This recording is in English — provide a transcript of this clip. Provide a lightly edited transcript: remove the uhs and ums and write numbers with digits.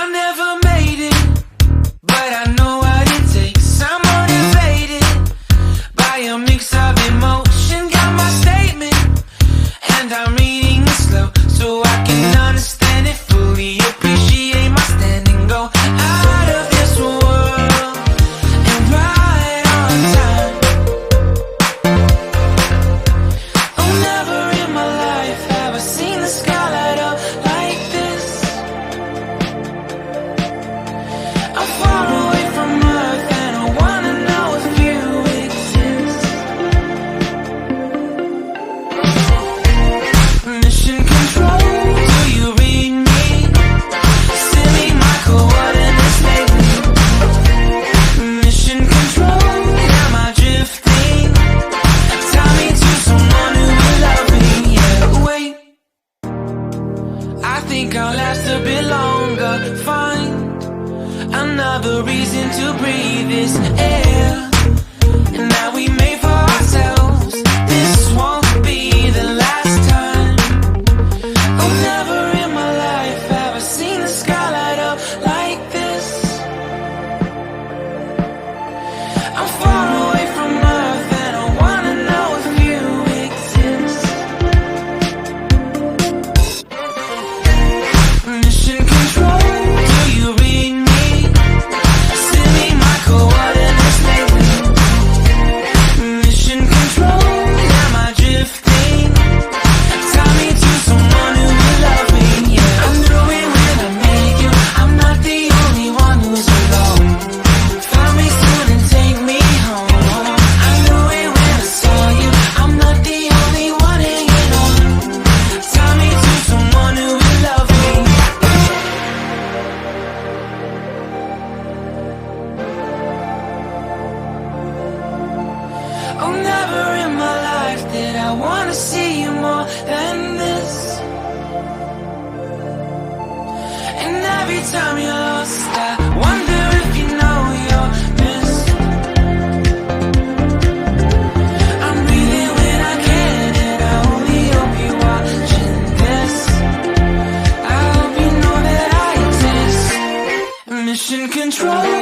I never made it, but I know what it takes. I'm motivated by a mix of emotion. Got my statement, and I'm reading it slow so I can understand it fully. Appreciate my stand and go out of this world and right on time. Oh, never in my life have I seen the sky light up like this. I'm far away from Earth and I wanna know if you exist. Mission control, do you read me? Send me my coordinates lately. Mission control, am I drifting? Tie me to someone who will love me. Yeah, wait, I think I'll last a bit longer. Find another reason to breathe this air, and that we made for ourselves. This won't be the last time. Oh, never in my life have I seen the sky light up like this. I'm far away from Earth and I wanna know if you exist. Mission control, do you read me? Send me my coordinates lately. Mission control, am I drifting? Tie me to someone who will love me. Yeah, I knew it when I met you. I'm not the only one who's alone. Find me soon and take me home. I knew it when I saw you. I'm not the only one hanging on. Tie me to someone who will love me. Oh, never in my life did I wanna see you more than this. And every time you're lost, I wonder if you know you're missed. I'm breathing when I can, and I only hope you're watching this. I hope you know that I exist. Mission control.